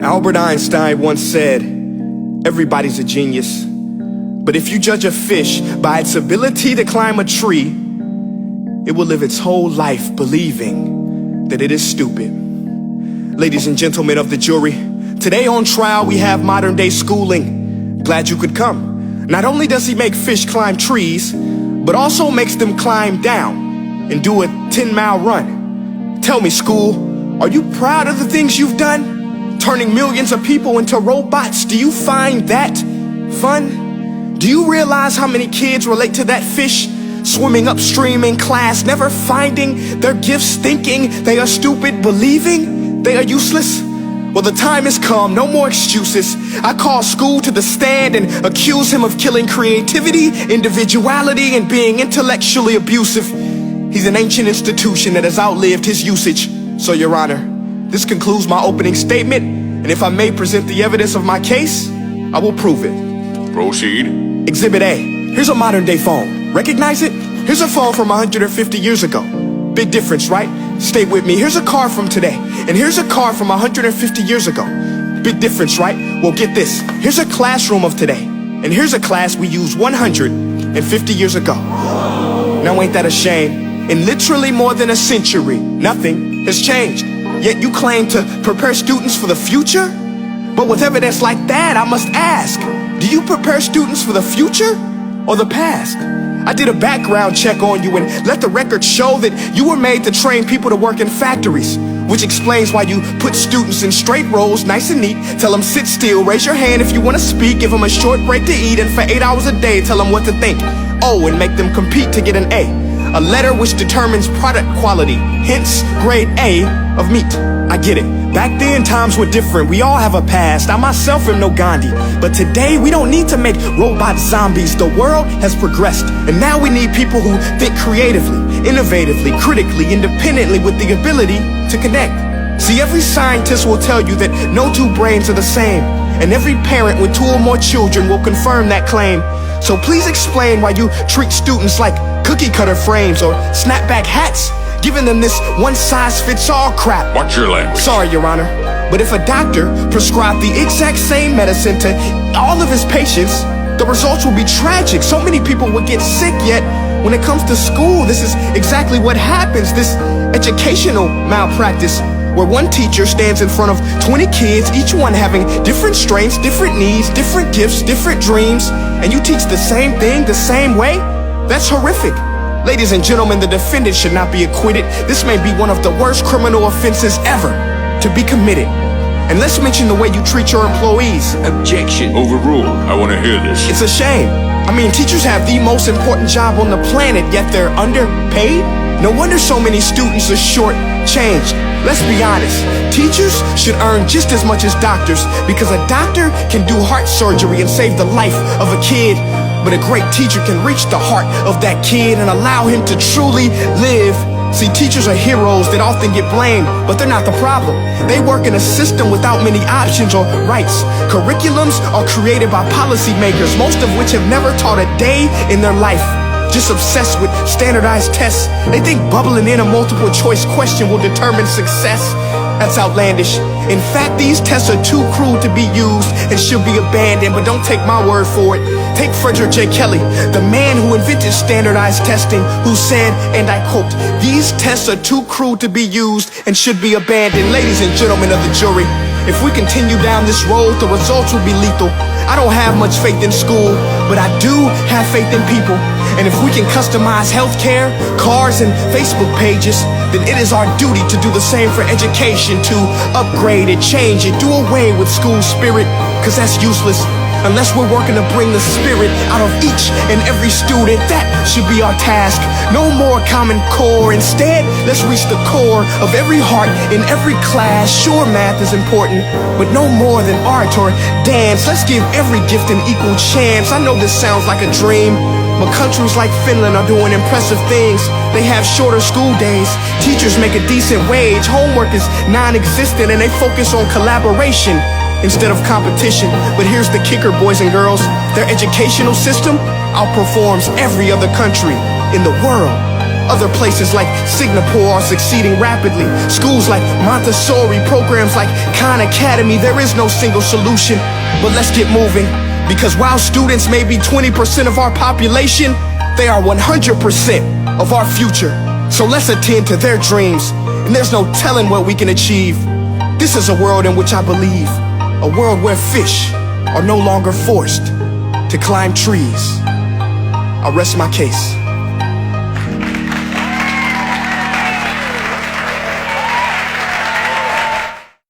Albert Einstein once said, everybody's a genius, but if you judge a fish by its ability to climb a tree, it will live its whole life believing that it is stupid. Ladies and gentlemen of the jury, today on trial we have modern day schooling. Glad you could come. Not only does he make fish climb trees, but also makes them climb down and do a 10-mile run. Tell me, school, are you proud of the things you've done? Turning millions of people into robots, do you find that fun? Do you realize how many kids relate to that fish swimming upstream in class, never finding their gifts, thinking they are stupid, believing they are useless? Well, the time has come, no more excuses. I call school to the stand and accuse him of killing creativity, individuality, and being intellectually abusive. He's an ancient institution that has outlived his usage. So, Your Honor, this concludes my opening statement, and if I may present the evidence of my case, I will prove it. Proceed. Exhibit A. Here's a modern day phone. Recognize it? Here's a phone from 150 years ago. Big difference, right? Stay with me. Here's a car from today, and here's a car from 150 years ago. Big difference, right? Well, get this. Here's a classroom of today, and here's a class we used 150 years ago. Now ain't that a shame? In literally more than a century, nothing has changed. Yet you claim to prepare students for the future? But with evidence like that, I must ask, do you prepare students for the future or the past? I did a background check on you and let the record show that you were made to train people to work in factories, which explains why you put students in straight rows, nice and neat, tell them sit still, raise your hand if you want to speak, give them a short break to eat, and for 8 hours a day tell them what to think. Oh, and make them compete to get an A letter which determines product quality, hence grade A of meat. I get it. Back then, times were different. We all have a past. I myself am no Gandhi. But today, we don't need to make robot zombies. The world has progressed. And now we need people who think creatively, innovatively, critically, independently, with the ability to connect. See, every scientist will tell you that no two brains are the same. And every parent with 2 or more children will confirm that claim. So please explain why you treat students like cookie cutter frames or snapback hats, giving them this one-size-fits-all crap. Watch your language. Sorry, Your Honor, but if a doctor prescribed the exact same medicine to all of his patients, the results will be tragic. So many people would get sick, yet when it comes to school, this is exactly what happens. This educational malpractice, where one teacher stands in front of 20 kids, each one having different strengths, different needs, different gifts, different dreams, and you teach the same thing the same way? That's horrific. Ladies and gentlemen, the defendant should not be acquitted. This may be one of the worst criminal offenses ever to be committed. And let's mention the way you treat your employees. Objection. Overruled. I want to hear this. It's a shame. I mean, teachers have the most important job on the planet, yet they're underpaid? No wonder so many students are short-changed. Let's be honest, teachers should earn just as much as doctors, because a doctor can do heart surgery and save the life of a kid, but a great teacher can reach the heart of that kid and allow him to truly live. See, teachers are heroes that often get blamed, but they're not the problem. They work in a system without many options or rights. Curriculums are created by policymakers, most of which have never taught a day in their life. Just obsessed with standardized tests. They think bubbling in a multiple choice question will determine success. That's outlandish. In fact, these tests are too cruel to be used and should be abandoned, but don't take my word for it. Take Frederick J. Kelly, the man who invented standardized testing, who said, and I quote, "These tests are too cruel to be used and should be abandoned." Ladies and gentlemen of the jury, if we continue down this road, the results will be lethal. I don't have much faith in school, but I do have faith in people. And if we can customize healthcare, cars, and Facebook pages, then it is our duty to do the same for education, to upgrade it, change it, do away with school spirit, because that's useless. Unless we're working to bring the spirit out of each and every student, that should be our task. No more Common Core. Instead, let's reach the core of every heart in every class. Sure, math is important, but no more than art or dance. Let's give every gift an equal chance. I know this sounds like a dream, but countries like Finland are doing impressive things. They have shorter school days, teachers make a decent wage, homework is non-existent, and they focus on collaboration instead of competition. But here's the kicker, boys and girls. Their educational system outperforms every other country in the world. Other places like Singapore are succeeding rapidly. Schools like Montessori, programs like Khan Academy. There is no single solution, but let's get moving. Because while students may be 20% of our population, they are 100% of our future. So let's attend to their dreams, and there's no telling what we can achieve. This is a world in which I believe, a world where fish are no longer forced to climb trees. I rest my case.